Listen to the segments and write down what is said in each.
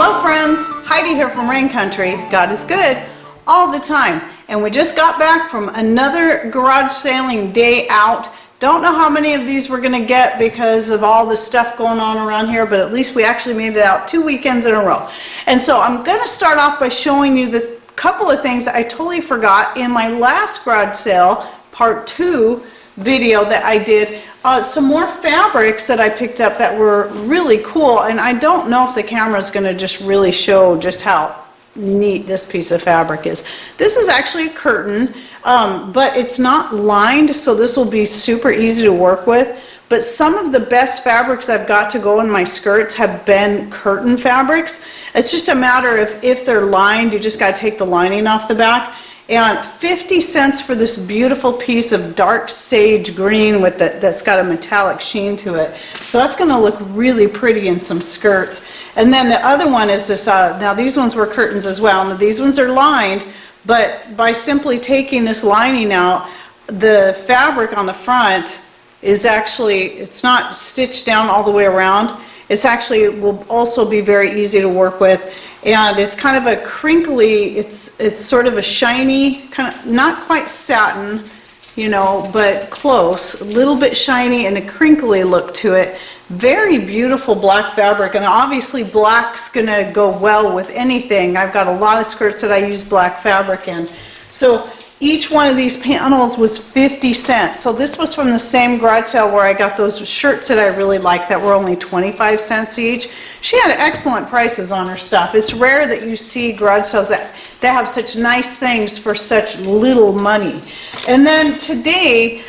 Hello friends, Heidi here from Rain Country. God is good all the time. And we just got back from another garage sailing day out. Don't know how many of these we're going to get because of all the stuff going on around here, but at least we actually made it out 2 weekends in a row. And so I'm going to start off by showing you the couple of things that I totally forgot in my last garage sale, part 2 video that I did. Some more fabrics that I picked up that were really cool, and I don't know if the camera is going to just really show just how neat this piece of fabric is. This is actually a curtain, but it's not lined, so this will be super easy to work with. But some of the best fabrics I've got to go in my skirts have been curtain fabrics. It's just a matter of if they're lined, you just got to take the lining off the back. And 50 cents for this beautiful piece of dark sage green with that's got a metallic sheen to it. So that's going to look really pretty in some skirts. And then the other one is this, now these ones were curtains as well. Now these ones are lined, but by simply taking this lining out, the fabric on the front is actually, it's not stitched down all the way around. It's actually will also be very easy to work with. And it's kind of a crinkly, it's sort of a shiny, kind of not quite satin, you know, but close, a little bit shiny and a crinkly look to it. Very beautiful black fabric, and obviously black's gonna go well with anything. I've got a lot of skirts that I use black fabric in. So each one of these panels was 50 cents. So this was from the same garage sale where I got those shirts that I really liked that were only 25 cents each. She had excellent prices on her stuff. It's rare that you see garage sales that have such nice things for such little money. And then today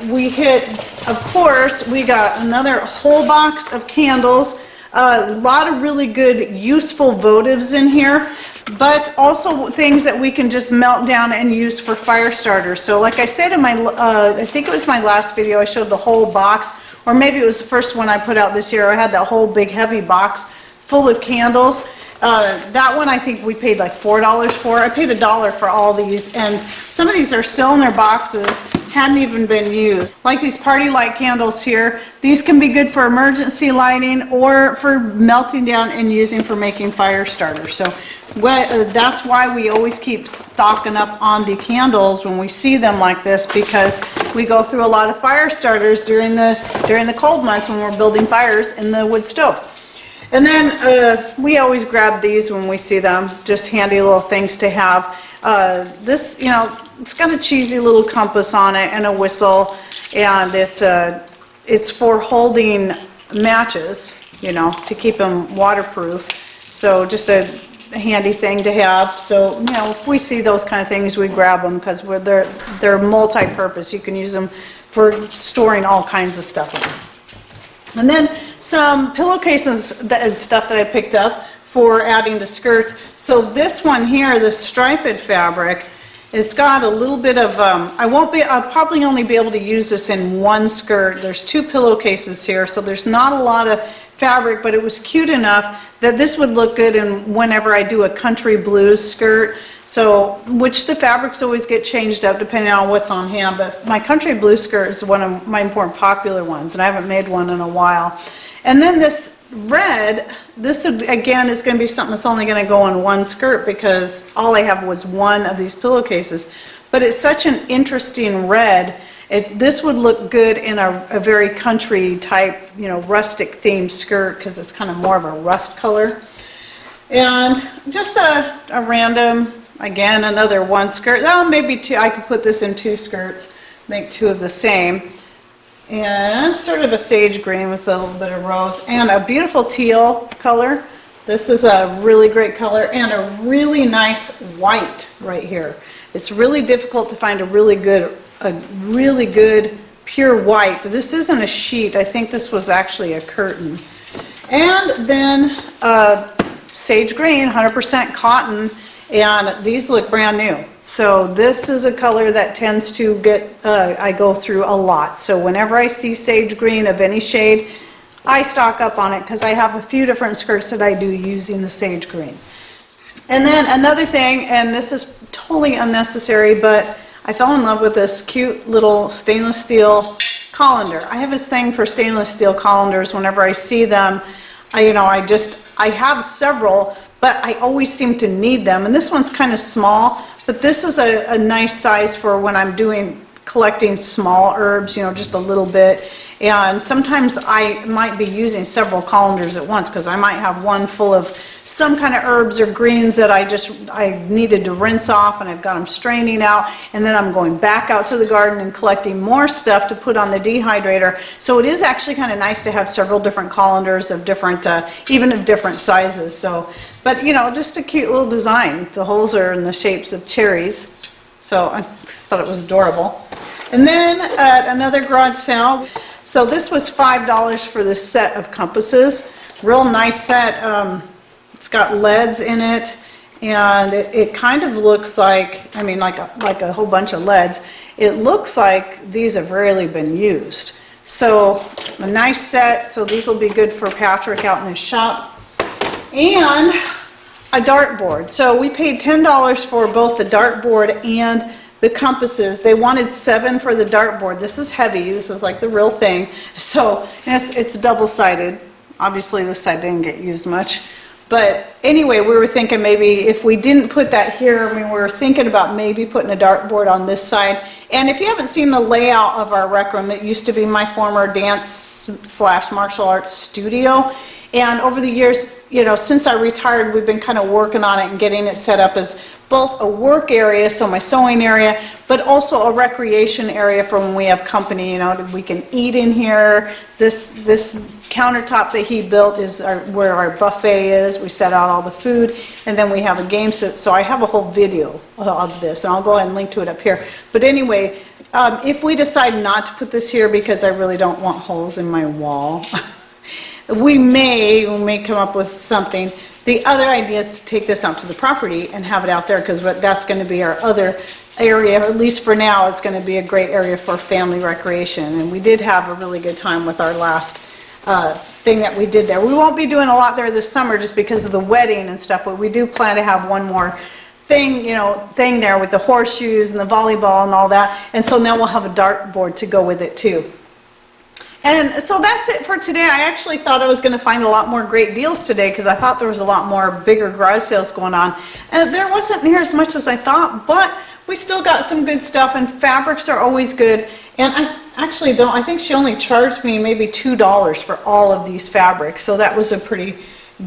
we hit, of course, we got another whole box of candles. A lot of really good useful votives in here, but also things that we can just melt down and use for fire starters. So like I said in my, I think it was my last video, I showed the whole box, or maybe it was the first one I put out this year. I had that whole big heavy box full of candles. That one I think we paid like $4 for. I paid $1 for all these, and some of these are still in their boxes, hadn't even been used. Like these party light candles here, these can be good for emergency lighting or for melting down and using for making fire starters. So that's why we always keep stocking up on the candles when we see them like this, because we go through a lot of fire starters during the cold months when we're building fires in the wood stove. And then we always grab these when we see them, just handy little things to have. This, you know, it's got a cheesy little compass on it and a whistle, and it's for holding matches, you know, to keep them waterproof. So just a handy thing to have. So, you know, if we see those kind of things, we grab them because they're multi-purpose. You can use them for storing all kinds of stuff in them. And then some pillowcases and stuff that I picked up for adding to skirts. So this one here, the striped fabric, it's got a little bit of, I'll probably only be able to use this in one skirt. There's 2 pillowcases here, so there's not a lot of fabric, but it was cute enough that this would look good in whenever I do a country blues skirt. So, which the fabrics always get changed up depending on what's on hand, but my country blue skirt is one of my more popular ones, and I haven't made one in a while. And then this red, this again is going to be something that's only going to go in one skirt because all I have was one of these pillowcases. But it's such an interesting red. This would look good in a very country type, you know, rustic themed skirt because it's kind of more of a rust color. And just a random, again, another one skirt. Oh, maybe 2. I could put this in 2 skirts, make 2 of the same. And sort of a sage green with a little bit of rose and a beautiful teal color. This is a really great color and a really nice white right here. It's really difficult to find a really good pure white. This isn't a sheet. I think this was actually a curtain. And then sage green, 100% cotton, and these look brand new. So this is a color that tends to get, I go through a lot. So whenever I see sage green of any shade, I stock up on it because I have a few different skirts that I do using the sage green. And then another thing, and this is totally unnecessary, but I fell in love with this cute little stainless steel colander. I have this thing for stainless steel colanders. Whenever I see them, I just I have several, but I always seem to need them. And this one's kind of small, but this is a nice size for when I'm collecting small herbs, you know, just a little bit. And sometimes I might be using several colanders at once because I might have one full of some kind of herbs or greens that I needed to rinse off, and I've got them straining out, and then I'm going back out to the garden and collecting more stuff to put on the dehydrator. So it is actually kind of nice to have several different colanders of different, even of different sizes. So, but you know, just a cute little design. The holes are in the shapes of cherries. So I just thought it was adorable. And then at another garage sale, so this was $5 for this set of compasses. Real nice set. It's got leads in it, and it kind of looks like, I mean, like a whole bunch of leads. It looks like these have rarely been used. So a nice set. So these will be good for Patrick out in his shop. And a dartboard. So we paid $10 for both the dartboard and the compasses. They wanted 7 for the dartboard. This is heavy. This is like the real thing. So it's double-sided. Obviously this side didn't get used much. But anyway, we were thinking maybe if we didn't put that here, I mean, we were thinking about maybe putting a dartboard on this side. And if you haven't seen the layout of our rec room, it used to be my former dance/martial arts studio. And over the years, you know, since I retired, we've been kind of working on it and getting it set up as both a work area, so my sewing area, but also a recreation area for when we have company. You know, we can eat in here. This countertop that he built is where our buffet is. We set out all the food, and then we have a game set. So I have a whole video of this, and I'll go ahead and link to it up here. But anyway, if we decide not to put this here because I really don't want holes in my wall, we may come up with something. The other idea is to take this out to the property and have it out there, because that's going to be our other area, or at least for now, it's going to be a great area for family recreation. And we did have a really good time with our last thing that we did there. We won't be doing a lot there this summer just because of the wedding and stuff, but we do plan to have one more thing there with the horseshoes and the volleyball and all that. And so now we'll have a dartboard to go with it too. And so that's it for today. I actually thought I was going to find a lot more great deals today because I thought there was a lot more bigger garage sales going on. And there wasn't near as much as I thought, but we still got some good stuff, and fabrics are always good. And I actually I think she only charged me maybe $2 for all of these fabrics. So that was a pretty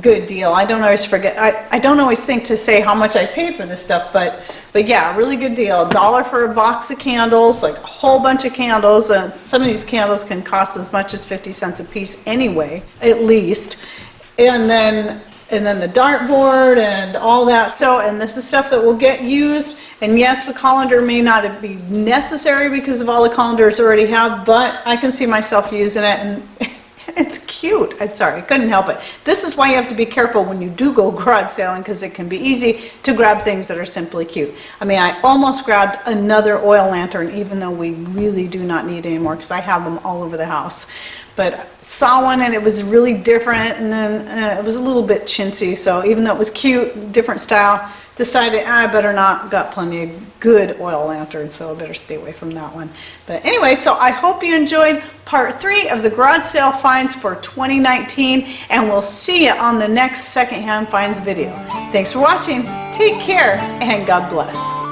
good deal. I don't always forget. I don't always think to say how much I paid for this stuff, but yeah, really good deal. $1 for a box of candles, like a whole bunch of candles. And some of these candles can cost as much as 50 cents a piece anyway, at least. And then the dartboard and all that. So, and this is stuff that will get used. And yes, the colander may not be necessary because of all the colanders I already have, but I can see myself using it, and it's cute. I'm sorry, I couldn't help it. This is why you have to be careful when you do go garage sailing, because it can be easy to grab things that are simply cute. I mean, I almost grabbed another oil lantern, even though we really do not need any more, because I have them all over the house. But saw one and it was really different, and then it was a little bit chintzy, so even though it was cute, different style, decided I better not. Got plenty of good oil lanterns, so I better stay away from that one. But anyway, so I hope you enjoyed part 3 of the garage sale finds for 2019, and we'll see you on the next secondhand finds video. Thanks for watching. Take care, and God bless.